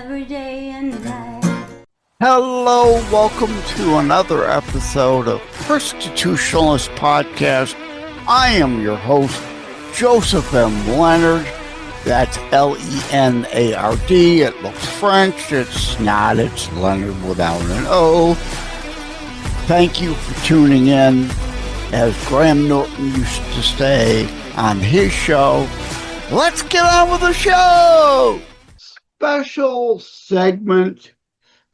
every day and night. Hello, welcome to another episode of Constitutionalist Podcast. I am your host, Joseph M. Leonard. That's Leonard. It looks French. It's not. It's Leonard without an O. Thank you for tuning in. As Graham Norton used to say on his show, let's get on with the show! Special segment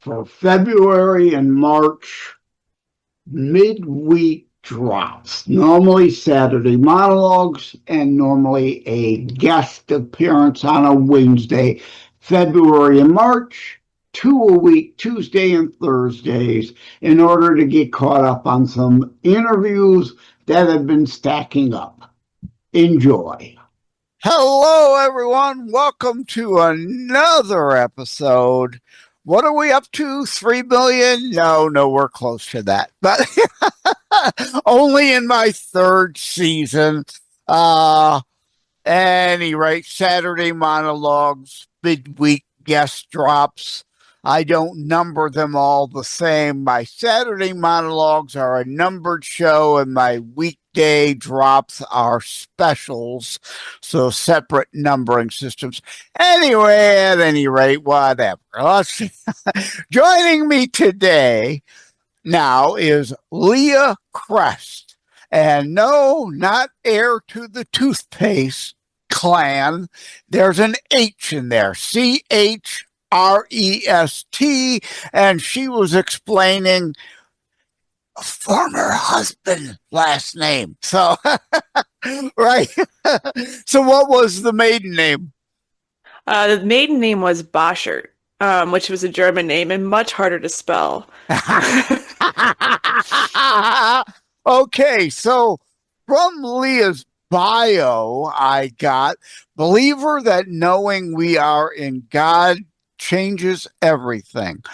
for February and March midweek drops. Normally Saturday monologues and normally a guest appearance on a Wednesday. February and March, 2 a week, Tuesday and Thursdays, in order to get caught up on some interviews that have been stacking up. Enjoy. Hello, everyone. Welcome to another episode. What are we up to? 3 million? No, we're close to that. But only in my third season. Any rate, Saturday monologues, midweek guest drops. I don't number them all the same. My Saturday monologues are a numbered show, and my weekday drops are specials, so separate numbering systems. Anyway, at any rate, whatever. Joining me today now is Leah Crest, and no, not heir to the toothpaste clan. There's an H in there, CHREST, and she was explaining former husband last name. So, right. So what was the maiden name? The maiden name was Boschert, which was a German name and much harder to spell. Okay, so from Leah's bio, I got believer that knowing we are in God changes everything.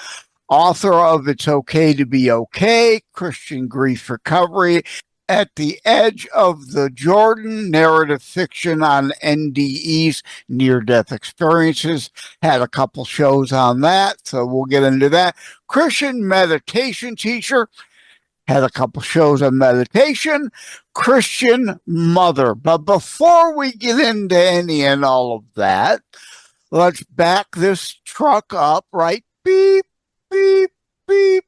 Author of It's Okay to Be Okay, Christian Grief Recovery, At the Edge of the Jordan, narrative fiction on NDEs, near-death experiences. Had a couple shows on that, so we'll get into that. Christian meditation teacher. Had a couple shows on meditation. Christian mother. But before we get into any and all of that, let's back this truck up, right? Beep, beep, beep.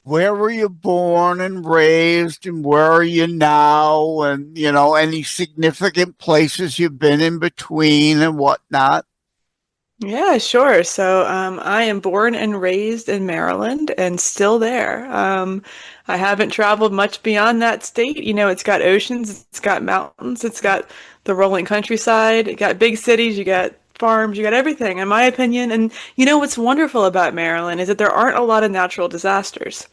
Where were you born and raised, and where are you now? And, you know, any significant places you've been in between and whatnot? Yeah, sure. So I am born and raised in Maryland and still there. I haven't traveled much beyond that state. You know, it's got oceans, it's got mountains, it's got the rolling countryside, it got big cities, you got farms, you got everything, in my opinion. And you know what's wonderful about Maryland is that there aren't a lot of natural disasters.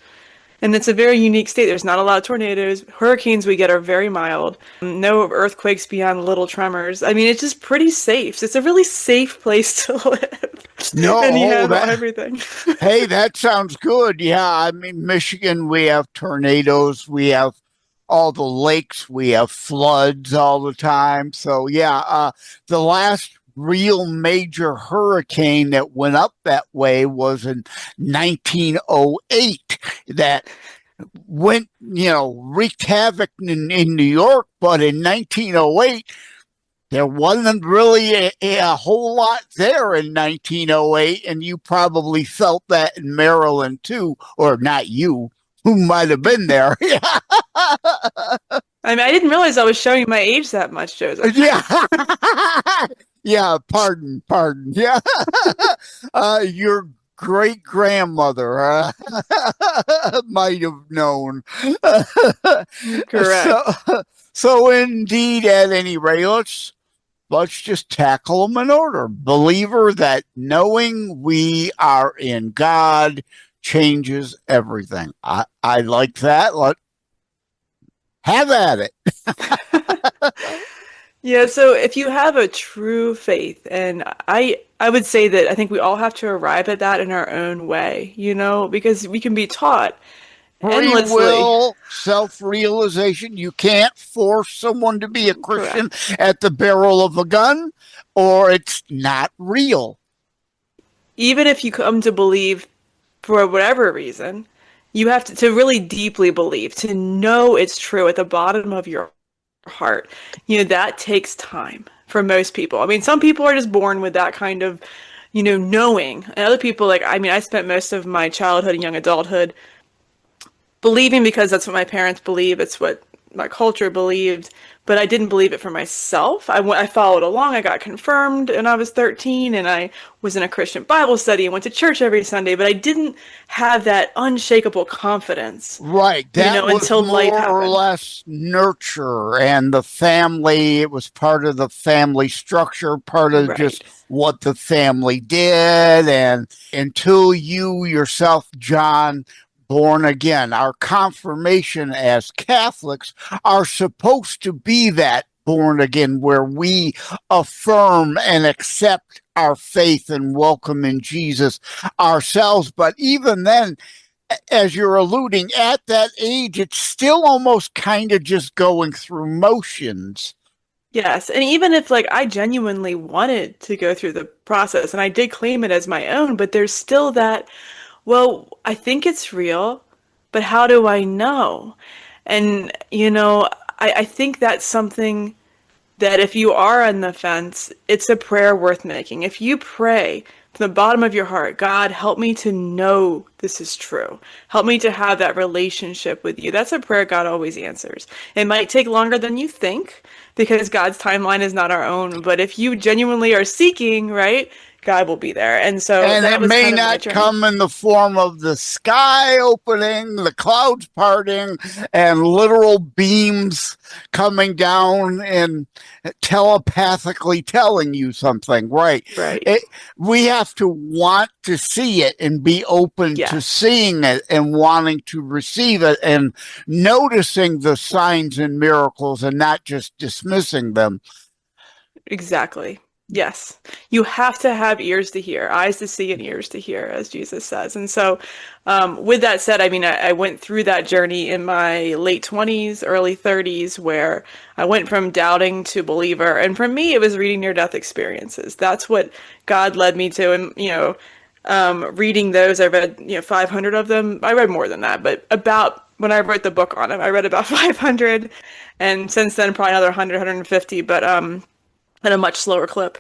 And it's a very unique state. There's not a lot of tornadoes. Hurricanes we get are very mild. No earthquakes beyond little tremors. I mean, it's just pretty safe. It's a really safe place to live. No, and you have everything. Hey, that sounds good. Yeah, I mean, Michigan, we have tornadoes. We have all the lakes. We have floods all the time. So, yeah, the last real major hurricane that went up that way was in 1908 that went, wreaked havoc in New York. But in 1908, there wasn't really a whole lot there in 1908. And you probably felt that in Maryland too, or not you, who might have been there. I mean, I didn't realize I was showing my age that much, Joseph. Yeah. Yeah, pardon. Yeah. Your great-grandmother might have known. Correct. So indeed, at any rate, let's just tackle them in order. Believer that knowing we are in God changes everything. I like that. Have at it. Yeah, so if you have a true faith, and I would say that I think we all have to arrive at that in our own way, because we can be taught endlessly. Free will, self-realization. You can't force someone to be a Christian at the barrel of a gun, or it's not real. even if you come to believe for whatever reason, you have to really deeply believe, to know it's true at the bottom of your heart. That takes time for most people. I mean, some people are just born with that kind of, knowing. And other people, like, I mean, I spent most of my childhood and young adulthood believing because that's what my parents believe. It's what my culture believed, but I didn't believe it for myself. I followed along. I got confirmed when I was 13, and I was in a Christian Bible study and went to church every Sunday, but I didn't have that unshakable confidence, Right. That was until life more or happened. less nurture and the family. It was part of the family structure, part of just Right. what the family did. And until you yourself, John, born again, our confirmation as Catholics are supposed to be that born again, where we affirm and accept our faith and welcome in Jesus ourselves. But even then, as you're alluding, at that age, it's still almost kind of just going through motions. Yes, and even if like I genuinely wanted to go through the process and I did claim it as my own, but there's still that, well, I think it's real, but how do I know? And I think that's something that if you are on the fence, it's a prayer worth making. If you pray from the bottom of your heart, God, help me to know this is true. Help me to have that relationship with you. That's a prayer God always answers. It might take longer than you think because God's timeline is not our own. But if you genuinely are seeking, right, God will be there. And so And that it was may kind of my not journey. come in the form of the sky opening, the clouds parting, and literal beams coming down and telepathically telling you something. Right. Right. It, we have to want to see it and be open to Yes. seeing it and wanting to receive it and noticing the signs and miracles and not just dismissing them. Exactly. Yes. You have to have ears to hear, eyes to see, and ears to hear, as Jesus says. And so, with that said, I mean, I went through that journey in my late 20s, early 30s, where I went from doubting to believer. And for me, it was reading near death experiences. That's what God led me to. And, reading those, I read, 500 of them. I read more than that, but about when I wrote the book on it, I read about 500. And since then, probably another 100, 150. But, at a much slower clip.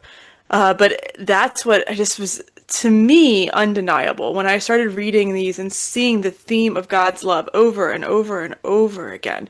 But that's what I just was, to me, undeniable. When I started reading these and seeing the theme of God's love over and over and over again.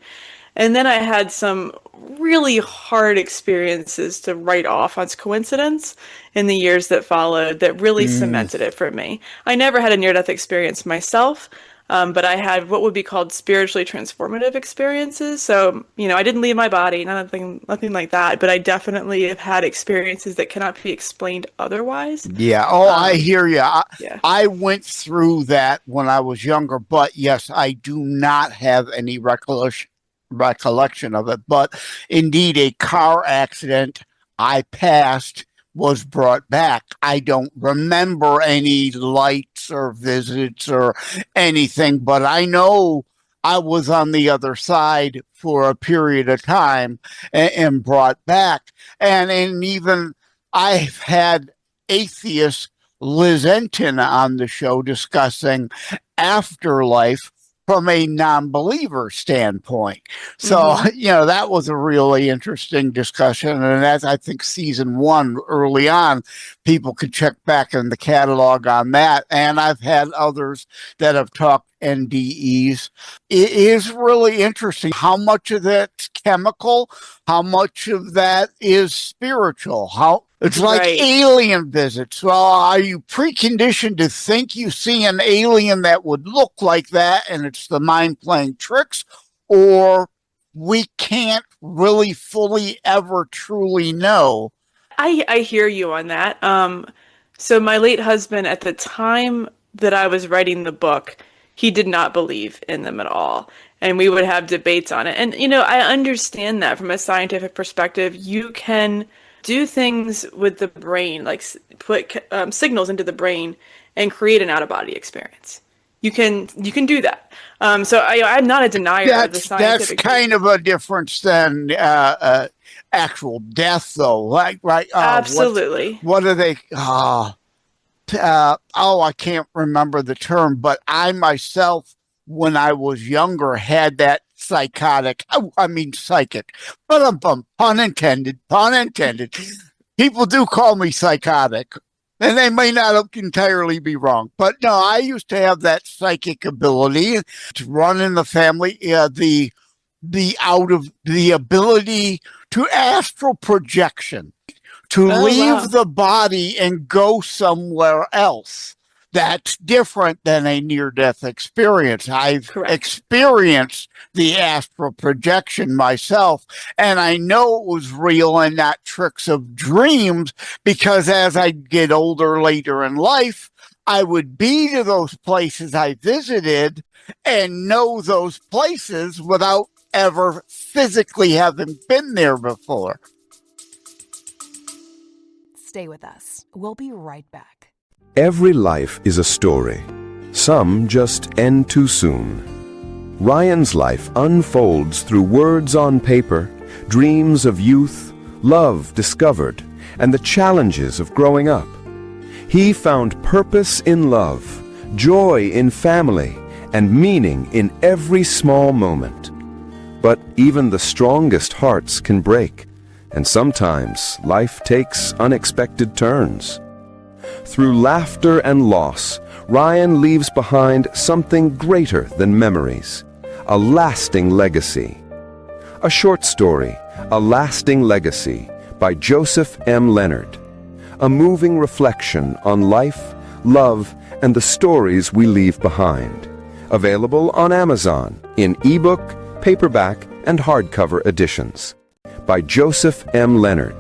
And then I had some really hard experiences to write off as coincidence in the years that followed that really Mm. cemented it for me. I never had a near death experience myself, but I had what would be called spiritually transformative experiences. So, I didn't leave my body, nothing like that, but I definitely have had experiences that cannot be explained otherwise. Yeah. Oh, I Um, hear you. yeah. I went through that when I was younger, but yes, I do not have any recollection of it. But indeed, a car accident I passed was brought back. I don't remember any lights or visits or anything, but I know I was on the other side for a period of time and brought back. And even I've had atheist Liz Enton on the show discussing afterlife from a non-believer standpoint. So, Mm-hmm. that was a really interesting discussion. And as I think season one early on, people could check back in the catalog on that. And I've had others that have talked NDEs. It is really interesting how much of that's chemical, how much of that is spiritual, how it's like Right. alien visits. Well, are you preconditioned to think you see an alien that would look like that and it's the mind playing tricks? Or we can't really fully ever truly know? I hear you on that. So my late husband, at the time that I was writing the book, he did not believe in them at all. And we would have debates on it. And, I understand that from a scientific perspective. You can do things with the brain, like put signals into the brain and create an out-of-body experience. You can do that. So I'm not a denier of the That's scientific kind basis. of a difference than actual death, though. Like, right? What Absolutely. what are they? I can't remember the term, but I myself, when I was younger, had that psychotic, psychic, but pun intended. People do call me psychotic, and they may not entirely be wrong. But no, I used to have that psychic ability to run in the family, the ability to astral projection, to Oh, wow. leave the body and go somewhere else. That's different than a near-death experience. I've Correct. experienced the astral projection myself, and I know it was real and not tricks of dreams, because as I get older later in life, I would be to those places I visited and know those places without ever physically having been there before. Stay with us. We'll be right back. Every life is a story. Some just end too soon. Ryan's life unfolds through words on paper, dreams of youth, love discovered, and the challenges of growing up. He found purpose in love, joy in family, and meaning in every small moment. But even the strongest hearts can break, and sometimes life takes unexpected turns. Through laughter and loss, Ryan leaves behind something greater than memories, a lasting legacy. A short story, A Lasting Legacy, by Joseph M. Leonard. A moving reflection on life, love, and the stories we leave behind. Available on Amazon in ebook, paperback, and hardcover editions. By Joseph M. Leonard.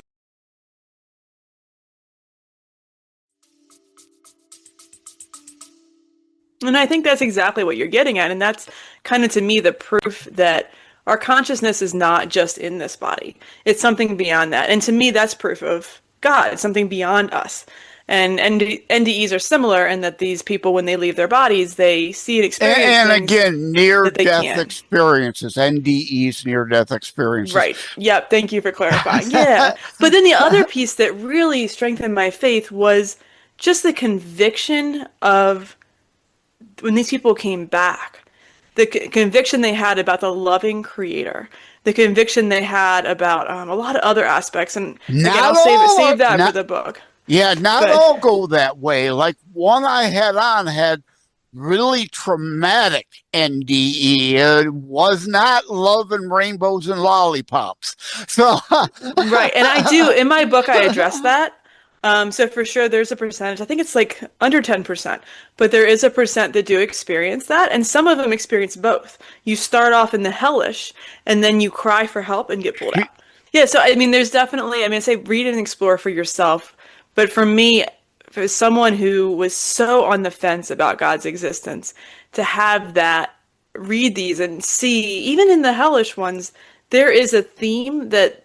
And I think that's exactly what you're getting at. And that's kind of, to me, the proof that our consciousness is not just in this body. It's something beyond that. And to me, that's proof of God. It's something beyond us. And NDEs are similar in that these people, when they leave their bodies, they see and experience And things again, that they near-death can't. experiences, NDEs, near-death experiences. Right. Yep. Thank you for clarifying. Yeah. But then the other piece that really strengthened my faith was just the conviction of when these people came back, the conviction they had about the loving creator, the conviction they had about a lot of other aspects. And again, I'll save that for the book. Yeah, not all go that way. Like one I had on had really traumatic NDE. It was not love and rainbows and lollipops. So right. And I do, in my book, I address that. So for sure, there's a percentage, I think it's like under 10%, but there is a percent that do experience that. And some of them experience both. You start off in the hellish and then you cry for help and get pulled out. Yeah. So, I mean, there's definitely, I say read and explore for yourself. But for me, for someone who was so on the fence about God's existence, to have that, read these and see, even in the hellish ones, there is a theme that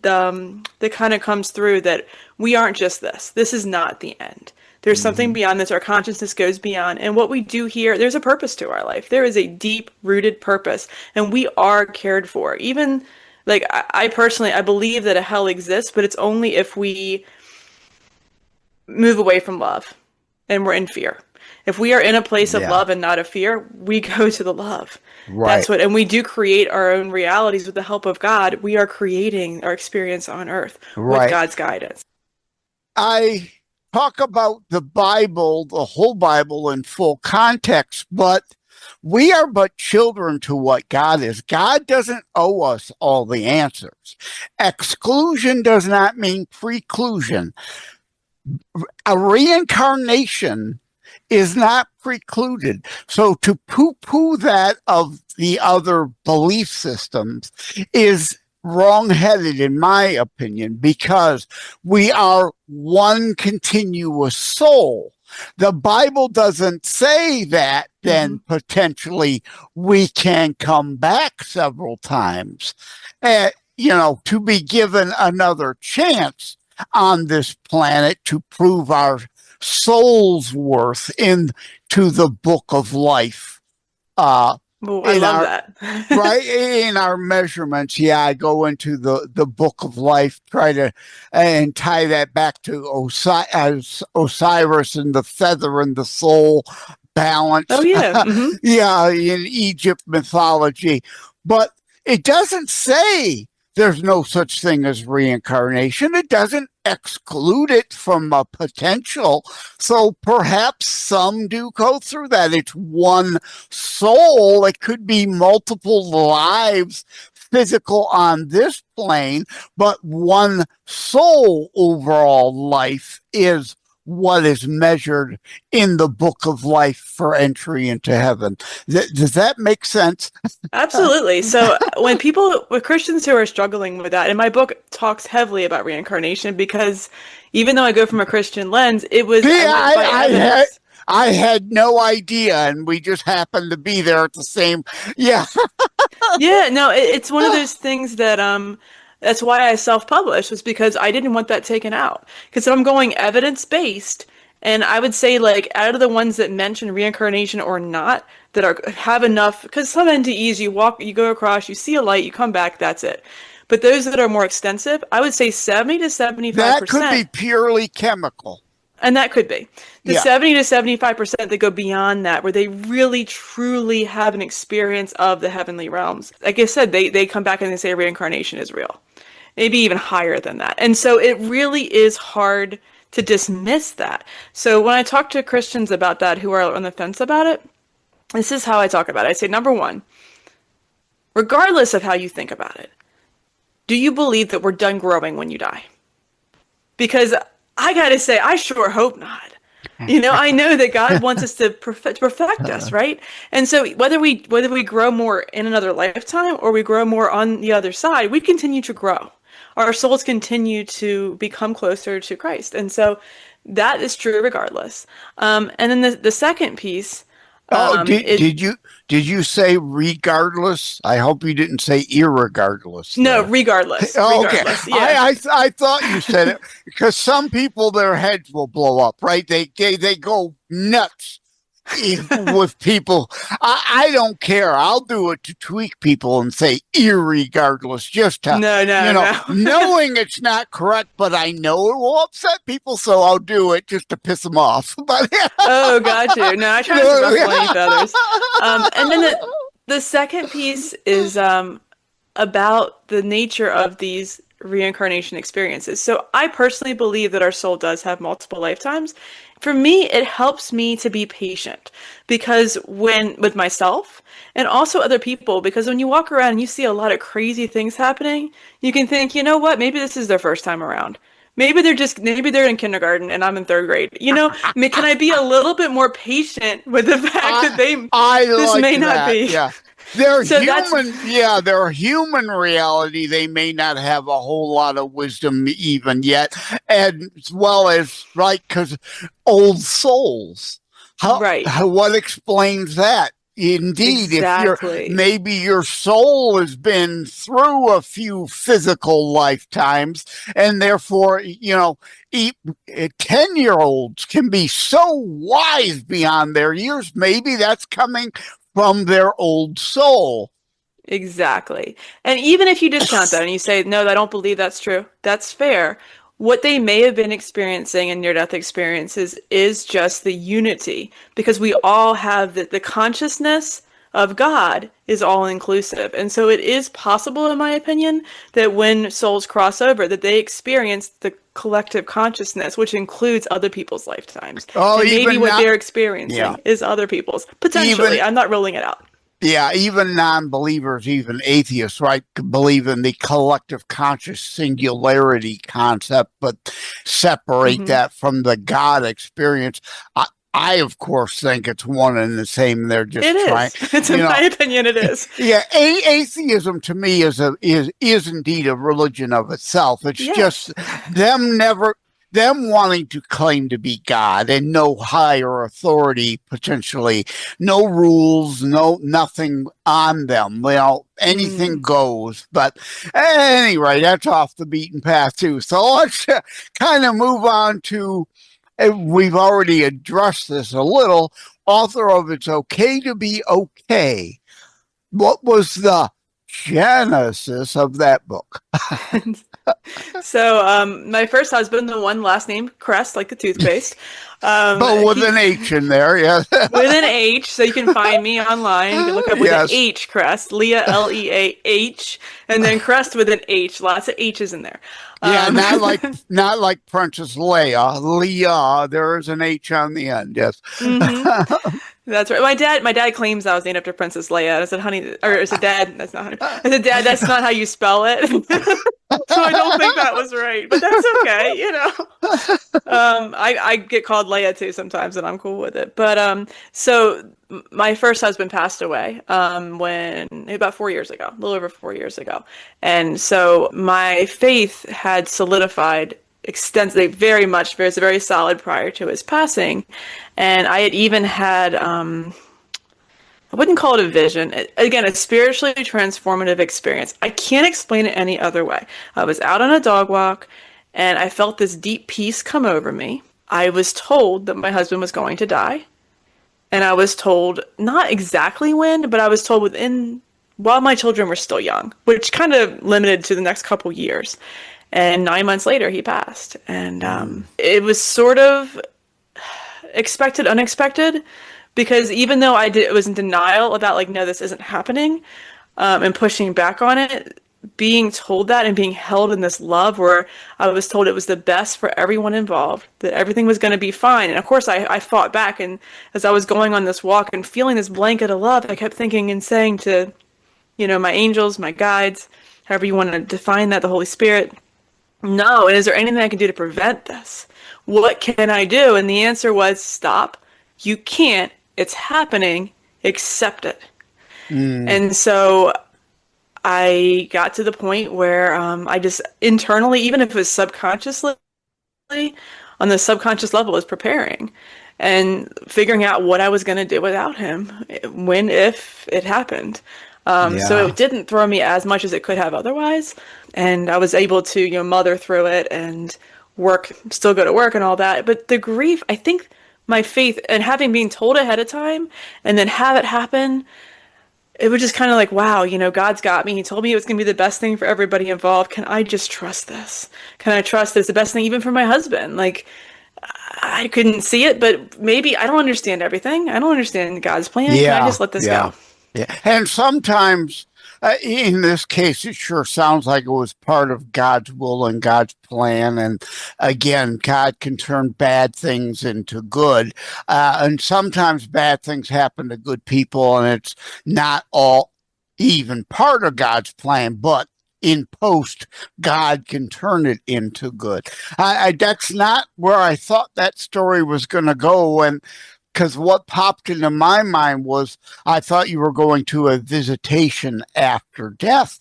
kind of comes through, that we aren't just this. This is not the end. There's something beyond this. Our consciousness goes beyond. And what we do here, there's a purpose to our life. There is a deep-rooted purpose. And we are cared for. Even, like, I personally, I believe that a hell exists, but it's only if we move away from love and we're in fear. If we are in a place of love and not of fear, we go to the love. Right. That's what, and we do create our own realities with the help of God. We are creating our experience on earth with God's guidance. I talk about the Bible, the whole Bible in full context, but we are but children to what God is. God doesn't owe us all the answers. Exclusion does not mean preclusion. A reincarnation is not precluded. So to poo-poo that of the other belief systems is wrong-headed, in my opinion, because we are one continuous soul. The Bible doesn't say that then potentially we can come back several times, to be given another chance on this planet to prove our soul's worth into the book of life. Well, I in love our that. right in our measurements. Yeah, I go into the book of life, try to and tie that back to Osiris and the feather and the soul Oh balance. yeah. Hmm. Yeah, in Egypt mythology, but it doesn't say there's no such thing as reincarnation. It doesn't exclude it from a potential. So perhaps some do go through that. It's one soul. It could be multiple lives physical on this plane, but one soul overall life is what is measured in the book of life for entry into heaven. Does that make sense? Absolutely. So with Christians who are struggling with that, and my book talks heavily about reincarnation because even though I go from a Christian lens, I Yeah, went by evidence. I had no idea, and we just happened to be there at the same. Yeah, Yeah, no, it's one of those things that that's why I self-published, was because I didn't want that taken out. Because if I'm going evidence-based, and I would say like out of the ones that mention reincarnation or not, that are have enough, because some NDEs you go across, you see a light, you come back, that's it. But those that are more extensive, I would say 70 to that could be 75%. purely chemical. And that could be the Yeah, 70 to 75% that go beyond that, where they really truly have an experience of the heavenly realms. Like I said, they come back and they say reincarnation is real, maybe even higher than that. And so it really is hard to dismiss that. So when I talk to Christians about that who are on the fence about it, this is how I talk about it. I say, number one, regardless of how you think about it, do you believe that we're done growing when you die? Because I gotta say, I sure hope not. I know that God wants us to perfect us, right? And so whether we grow more in another lifetime or we grow more on the other side, we continue to grow. Our souls continue to become closer to Christ, and so that is true regardless. And then the second piece Oh, is did you say regardless? I hope you didn't say irregardless no, there. regardless, Oh, okay, regardless. Yeah. I thought you said it because some people their heads will blow up, right? They go nuts with people. I don't care. I'll do it to tweak people and say irregardless, just to No, no, no. knowing it's not correct, but I know it will upset people, so I'll do it just to piss them off. But Oh, got you. No, I try not to ruffle any feathers. And then the second piece is about the nature of these reincarnation experiences. So I personally believe that our soul does have multiple lifetimes. For me, it helps me to be patient because with myself and also other people, because when you walk around and you see a lot of crazy things happening, you can think, you know what, maybe this is their first time around. Maybe they're in kindergarten and I'm in third grade. Can I be a little bit more patient with the fact that I this like may not that. be. Yeah. They're So that's human. Yeah, they're human reality. They may not have a whole lot of wisdom even yet, and as well as right because old souls. right. What explains that? Indeed, if Exactly. maybe your soul has been through a few physical lifetimes, and therefore, 10-year-olds can be so wise beyond their years. Maybe that's coming from their old soul. Exactly. And even if you discount that and you say, no, I don't believe that's true, that's fair. What they may have been experiencing in near-death experiences is just the unity, because we all have the consciousness of God is all inclusive. And so it is possible, in my opinion, that when souls cross over, that they experience the collective consciousness, which includes other people's lifetimes. Oh, And maybe even what not, they're yeah, experiencing is other people's. Potentially. even I'm not ruling it out. yeah, even non-believers, even atheists, right, believe in the collective conscious singularity concept, but separate Hmm. that from the God experience. I of course think it's one and the same. They're just It trying, is. It's in you know. my opinion, it is. Yeah, atheism to me is indeed a religion of itself. It's Yes. just them wanting to claim to be God and no higher authority, potentially, no rules, nothing on them. Anything Mm. goes. But anyway, that's off the beaten path too. So let's kind of move on to. We've already addressed this a little. Author of It's Okay to Be Okay. What was the genesis of that book? So, my first husband, the one last name Crest, like the toothpaste, But with an he H in there, yeah. with an H, so you can find me online. You can look up with an Yes. H, Crest, Leah Leah, and then Crest with an H. Lots of H's in there. Yeah, Um, not like Princess Leia. Leah, there is an H on the end, yes. hmm That's right. My dad claims I was named after Princess Leia. I said, honey, or I said, Dad, that's not honey. I said, Dad, that's not how you spell it. So I don't think that was right, but that's okay, I get called Leia too sometimes, and I'm cool with it. But so my first husband passed away when about 4 years ago, a little over 4 years ago, and so my faith had solidified extensively, very much, very solid prior to his passing, and I had even had I wouldn't call it a vision. Again, a spiritually transformative experience. I can't explain it any other way. I was out on a dog walk and I felt this deep peace come over me. I was told that my husband was going to die. And I was told not exactly when, but I was told while my children were still young, which kind of limited to the next couple years. And 9 months later, he passed. And it was sort of expected, unexpected. Because even though was in denial about like, no, this isn't happening, and pushing back on it, being told that and being held in this love where I was told it was the best for everyone involved, that everything was going to be fine. And of course I fought back, and as I was going on this walk and feeling this blanket of love, I kept thinking and saying to, my angels, my guides, however you want to define that, the Holy Spirit, no, and is there anything I can do to prevent this? What can I do? And the answer was, stop. You can't. It's happening. Accept it. And so I got to the point where I just internally, even if it was subconsciously, on the subconscious level, was preparing and figuring out what I was going to do without him if it happened. So it didn't throw me as much as it could have otherwise. And I was able to, mother through it and still go to work and all that. But the grief, I think, my faith and having been told ahead of time and then have it happen, it was just kind of like, wow, God's got me. He told me it was going to be the best thing for everybody involved. Can I just trust this? Can I trust that it's the best thing even for my husband? Like, I couldn't see it, but maybe I don't understand everything. I don't understand God's plan. Can I just let this go? Yeah. And sometimes, in this case, it sure sounds like it was part of God's will and God's plan. And again, God can turn bad things into good. And sometimes bad things happen to good people, and it's not all even part of God's plan, but in post, God can turn it into good. That's not where I thought that story was going to go. And because what popped into my mind was I thought you were going to a visitation after death.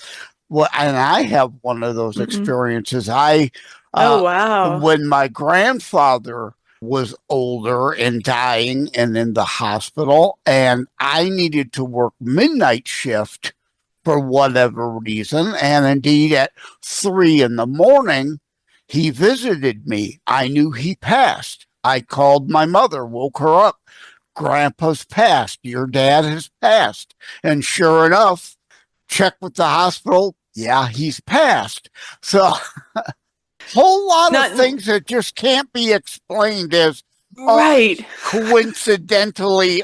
Well, and I have one of those experiences. Oh, wow. When my grandfather was older and dying and in the hospital, and I needed to work midnight shift for whatever reason. And indeed, at 3 a.m, he visited me. I knew he passed. I called my mother, woke her up. Grandpa's passed. Your dad has passed. And sure enough, check with the hospital. Yeah, he's passed. So whole lot of things that just can't be explained as right. Coincidentally,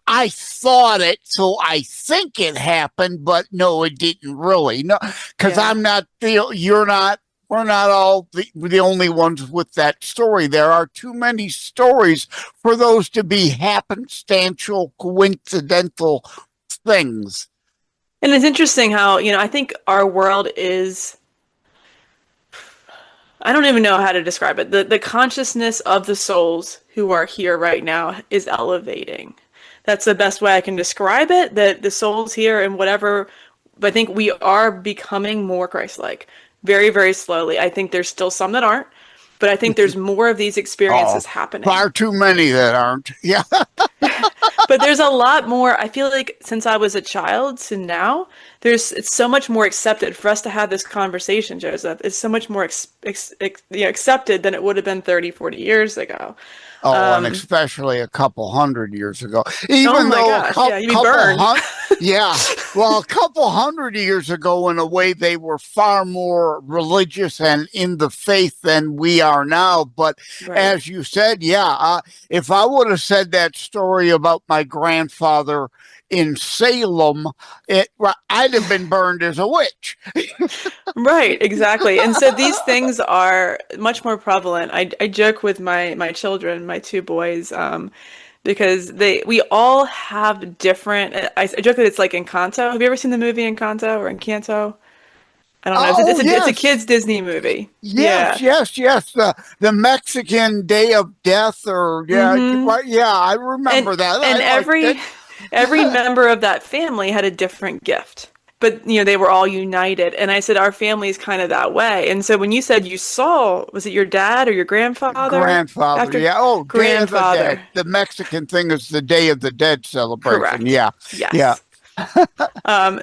I thought it, so I think it happened, but no, it didn't really. No, because I'm not, you're not, we're not all the only ones with that story. There are too many stories for those to be happenstantial, coincidental things. And it's interesting how, I think our world is, I don't even know how to describe it. The consciousness of the souls who are here right now is elevating. That's the best way I can describe it, that the souls here and whatever, I think we are becoming more Christ-like. Very, very slowly. I think there's still some that aren't, but I think there's more of these experiences happening. Far too many that aren't. Yeah. But there's a lot more. I feel like since I was a child to now, it's so much more accepted for us to have this conversation, Joseph. It's so much more accepted than it would have been 30, 40 years ago. Oh, and especially a couple hundred years ago. Oh Even my though gosh, yeah, you'd be burned. Yeah, well, a couple hundred years ago, in a way, they were far more religious and in the faith than we are now. But Right. as you said, yeah, if I would have said that story about my grandfather in Salem, I'd have been burned as a witch. Right, exactly. And so these things are much more prevalent. I joke with my children, my two boys, because we all have different. I joke that it's like Encanto. Have you ever seen the movie Encanto or Encanto? I don't know. Oh, It's yes. a kid's Disney movie. Yes, Yeah. yes. The Mexican Day of Death, or right, yeah, I remember that. And I liked it. every member of that family had a different gift. But they were all united. And I said our family is kind of that way. And so when you said you saw, was it your dad or your grandfather? Grandfather, yeah. Oh, grandfather. Day of the Dead. The Mexican thing is the Day of the Dead celebration. Correct. Yeah. Yes. Yeah.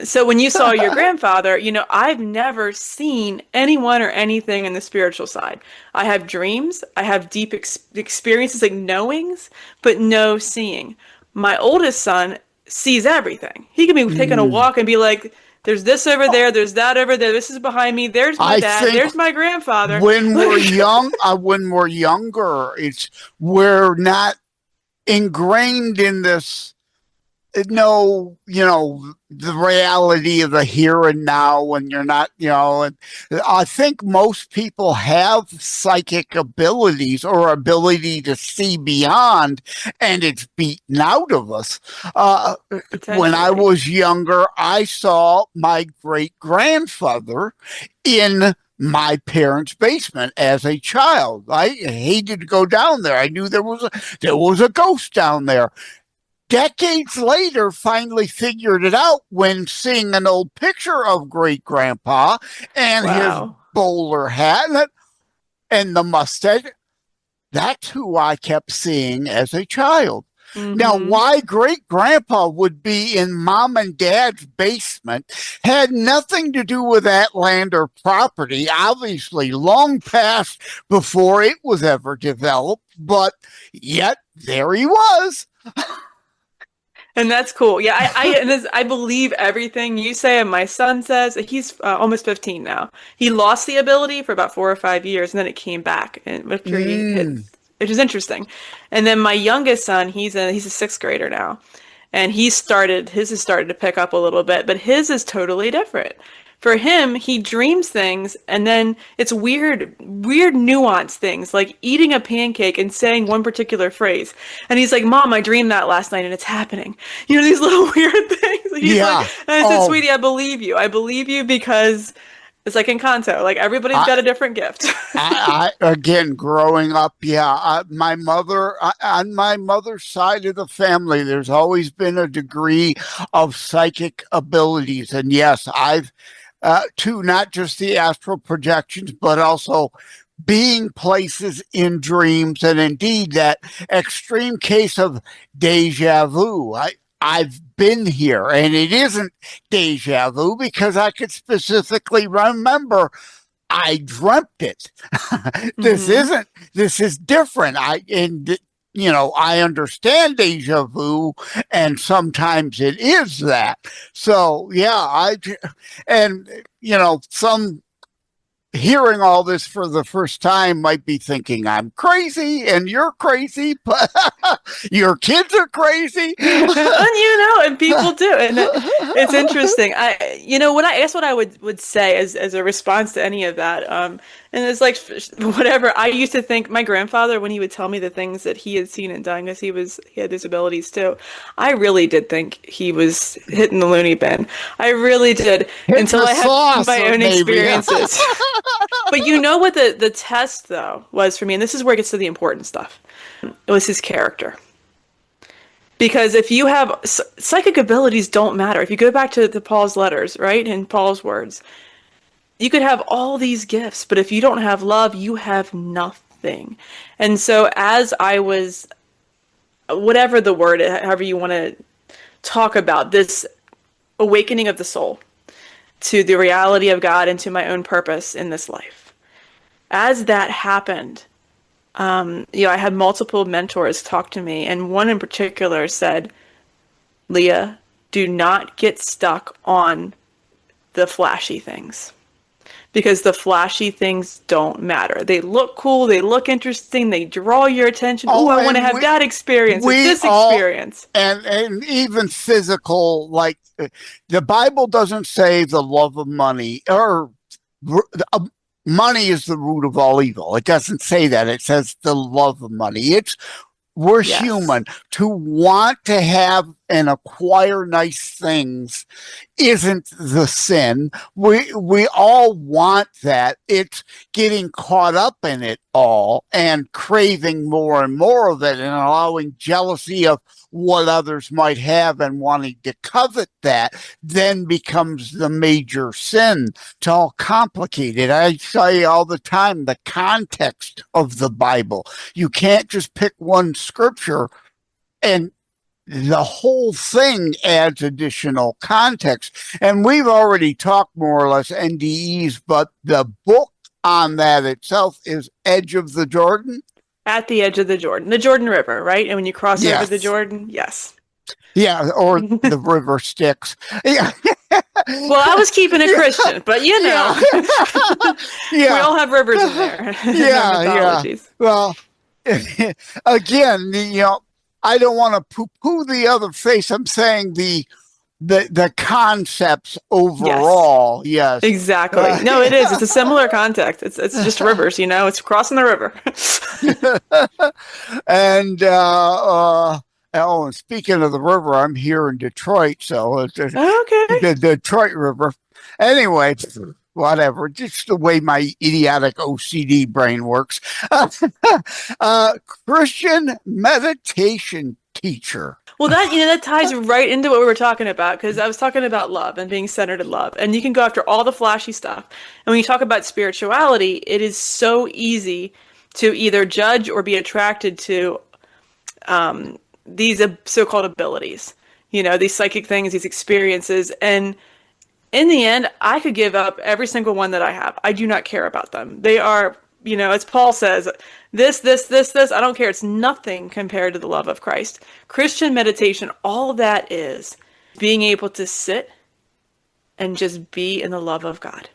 So when you saw your grandfather, I've never seen anyone or anything in the spiritual side. I have dreams, I have deep experiences like knowings, but no seeing. My oldest son sees everything. He can be taking a walk and be like, there's this over there, there's that over there, this is behind me, there's my dad, there's my grandfather. When we're younger, we're not ingrained in this. No, the reality of the here and now when you're not, and I think most people have psychic abilities or ability to see beyond, and it's beaten out of us. When I was younger, I saw my great-grandfather in my parents' basement as a child. I hated to go down there. I knew there was a ghost down there. Decades later, finally figured it out when seeing an old picture of great-grandpa and his bowler hat and the mustache. That's who I kept seeing as a child. Now, why great-grandpa would be in mom and dad's basement had nothing to do with that land or property, obviously long past before it was ever developed, but yet there he was. And that's cool. Yeah, I believe everything you say and my son says. He's almost 15 now. He lost the ability for about 4 or 5 years, and then it came back, and which is interesting. And then my youngest son, he's a sixth grader now, and his has started to pick up a little bit, but his is totally different. For him, he dreams things, and then it's weird nuanced things, like eating a pancake and saying one particular phrase. And he's like, Mom, I dreamed that last night, and it's happening. These little weird things. He's like, and I said, Sweetie, I believe you. I believe you because it's like Encanto. Like, everybody's got a different gift. Again, growing up, my mother, on my mother's side of the family, there's always been a degree of psychic abilities. And yes, I've to not just the astral projections, but also being places in dreams, and indeed that extreme case of deja vu. I've been here, and it isn't deja vu because I could specifically remember I dreamt it. This is different. I understand deja vu, and sometimes it is that. So, some hearing all this for the first time might be thinking I'm crazy and you're crazy, but your kids are crazy. And people do. And it's interesting. What I would say as a response to any of that, and it's like, whatever, I used to think my grandfather, when he would tell me the things that he had seen and done, because he had these abilities too, I really did think he was hitting the loony bin. I really did, until I had my own experiences. But what the test, though, was for me, and this is where it gets to the important stuff, it was his character. Because if you have psychic abilities, don't matter. If you go back to Paul's letters, right, in Paul's words, you could have all these gifts, but if you don't have love, you have nothing. And so as I was whatever the word, however you want to talk about this awakening of the soul to the reality of God and to my own purpose in this life. As that happened, I had multiple mentors talk to me, and one in particular said, Leah, do not get stuck on the flashy things, because the flashy things don't matter. They look cool, they look interesting, they draw your attention. Oh, I want to have that experience or this experience. And even physical, like the Bible doesn't say the love of money or money is the root of all evil. It doesn't say that. It says the love of money. We're human. To want to have and acquire nice things isn't the sin. We all want that. It's getting caught up in it all and craving more and more of it and allowing jealousy of what others might have and wanting to covet that then becomes the major sin. It's all complicated. I say all the time, the context of the Bible. You can't just pick one scripture and the whole thing adds additional context. And we've already talked more or less NDEs, but the book on that itself is Edge of the Jordan. At the edge of the Jordan River, right? And when you cross over the Jordan, Yeah, or the river Styx. Yeah. Well, I was keeping it Christian, but we all have rivers in there. Yeah. Well, again, I don't want to poo-poo the other face. I'm saying the concepts overall. Yes. Exactly. No, it is. It's a similar context. It's just rivers, It's crossing the river. And and speaking of the river, I'm here in Detroit, so it's the Detroit River. Anyway, whatever, just the way my idiotic OCD brain works. Christian meditation teacher. Well, that ties right into what we were talking about, because I was talking about love and being centered in love. And you can go after all the flashy stuff. And when you talk about spirituality, it is so easy to either judge or be attracted to these so-called abilities, these psychic things, these experiences. And in the end, I could give up every single one that I have. I do not care about them. They are, as Paul says, this, I don't care. It's nothing compared to the love of Christ. Christian meditation, all that is being able to sit and just be in the love of God.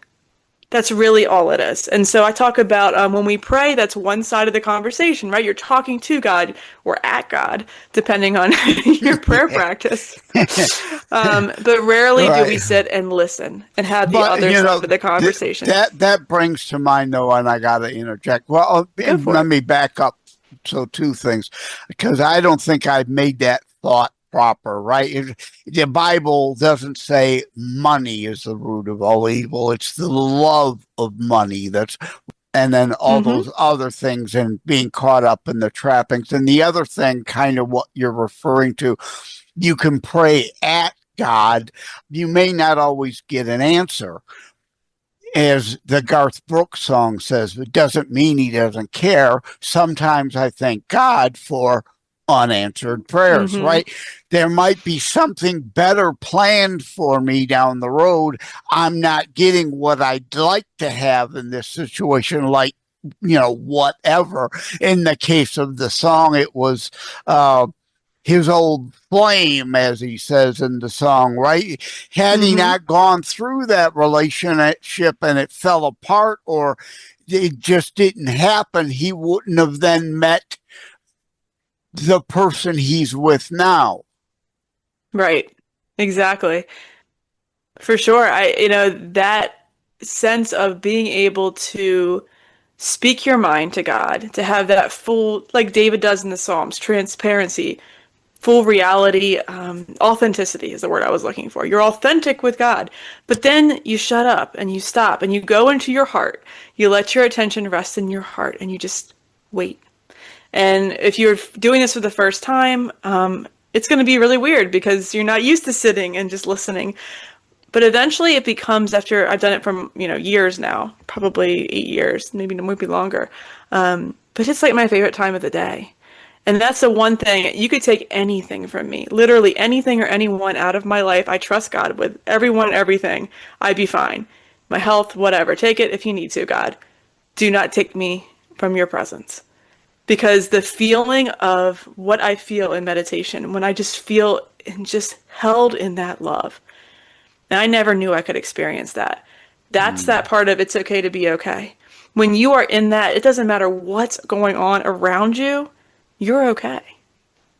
That's really all it is. And so I talk about when we pray, that's one side of the conversation, right? You're talking to God or at God, depending on your prayer practice. But rarely do we sit and listen and have the other side of the conversation. That brings to mind, though, and I got to interject. Well, let me back up. So two things, because I don't think I've made that thought proper, right? The Bible doesn't say money is the root of all evil. It's the love of money and then all those other things and being caught up in the trappings. And the other thing, kind of what you're referring to, you can pray at God. You may not always get an answer. As the Garth Brooks song says, it doesn't mean he doesn't care. Sometimes I thank God for unanswered prayers, right? There might be something better planned for me down the road. I'm not getting what I'd like to have in this situation, like, whatever. In the case of the song, it was his old flame, as he says in the song, right? Had he not gone through that relationship and it fell apart or it just didn't happen, he wouldn't have then met the person he's with now. Right. Exactly. For sure. That sense of being able to speak your mind to God, to have that full, like David does in the Psalms, transparency, full reality, authenticity is the word I was looking for. You're authentic with God, but then you shut up and you stop and you go into your heart. You let your attention rest in your heart and you just wait. And if you're doing this for the first time, it's going to be really weird because you're not used to sitting and just listening. But eventually it becomes, after I've done it for, years now, probably 8 years, maybe longer. But it's like my favorite time of the day. And that's the one thing. You could take anything from me, literally anything or anyone out of my life. I trust God with everyone and everything. I'd be fine. My health, whatever. Take it if you need to, God. Do not take me from your presence. Because the feeling of what I feel in meditation, when I just feel and just held in that love, and I never knew I could experience that. That's that part of it's okay to be okay. When you are in that, it doesn't matter what's going on around you, you're okay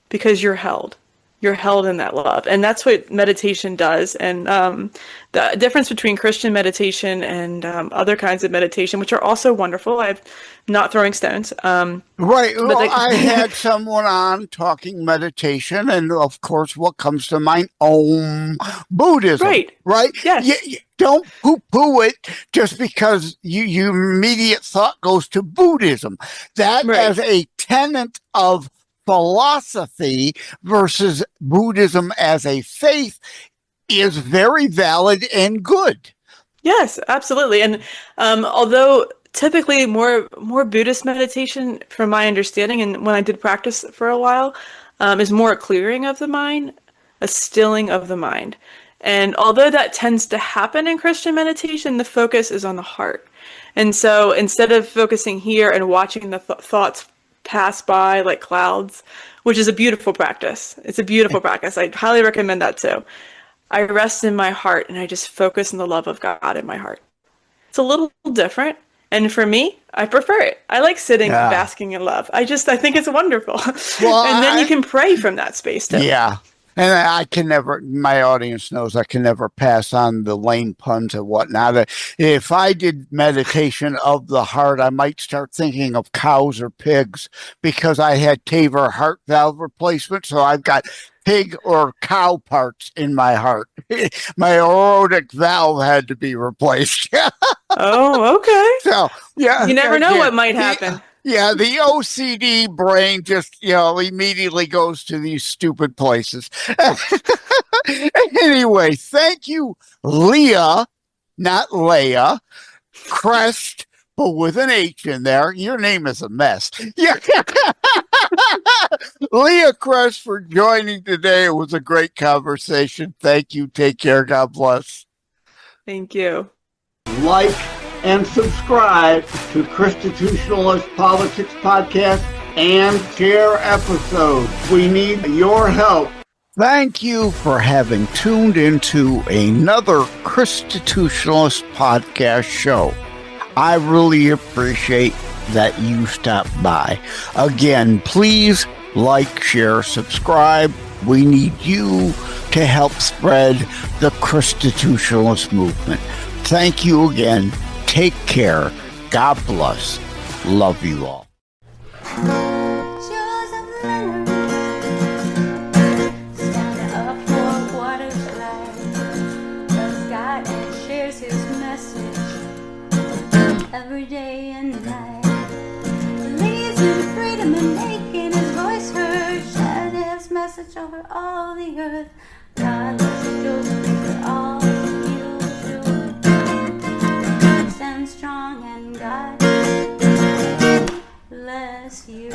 because you're held. You're held in that love. And that's what meditation does. And the difference between Christian meditation and other kinds of meditation, which are also wonderful, I'm not throwing stones. Right. Well, I had someone on talking meditation, and of course, what comes to mind? Buddhism. Right. Right? Yes. You don't poo-poo it just because your immediate thought goes to Buddhism. That Right. as a tenet of philosophy versus Buddhism as a faith is very valid and good. Yes, absolutely. And although typically more Buddhist meditation, from my understanding, and when I did practice for a while, is more a clearing of the mind, a stilling of the mind. And although that tends to happen in Christian meditation, the focus is on the heart. And so instead of focusing here and watching the thoughts pass by like clouds, which is a beautiful practice. It's a beautiful practice. I highly recommend that too. I rest in my heart and I just focus on the love of God in my heart. It's a little different. And for me, I prefer it. I like sitting and basking in love. I think it's wonderful. Well, and then you can pray from that space too. Yeah. And I can never, my audience knows I can never pass on the lame puns and whatnot. If I did meditation of the heart, I might start thinking of cows or pigs because I had TAVR heart valve replacement. So I've got pig or cow parts in my heart. My aortic valve had to be replaced. Oh, okay. So, yeah. You never know what might happen. Yeah, the OCD brain just, immediately goes to these stupid places. Anyway, thank you, Leah, not Leah, Crest, but with an H in there. Your name is a mess. Yeah. Leah Crest for joining today. It was a great conversation. Thank you. Take care. God bless. Thank you. Like and subscribe to Constitutionalist Politics Podcast and share episodes. We need your help. Thank you for having tuned into another Constitutionalist Podcast show. I really appreciate that you stopped by. Again, please like, share, subscribe. We need you to help spread the Constitutionalist movement. Thank you again. Take care. God bless. Love you all. Joseph Leonard, stand up for what is right. Loves God and shares his message every day and night. Believes in freedom and making his voice heard. Shared his message over all the earth. God loves Joseph for all he'll do. Stand strong and God bless you.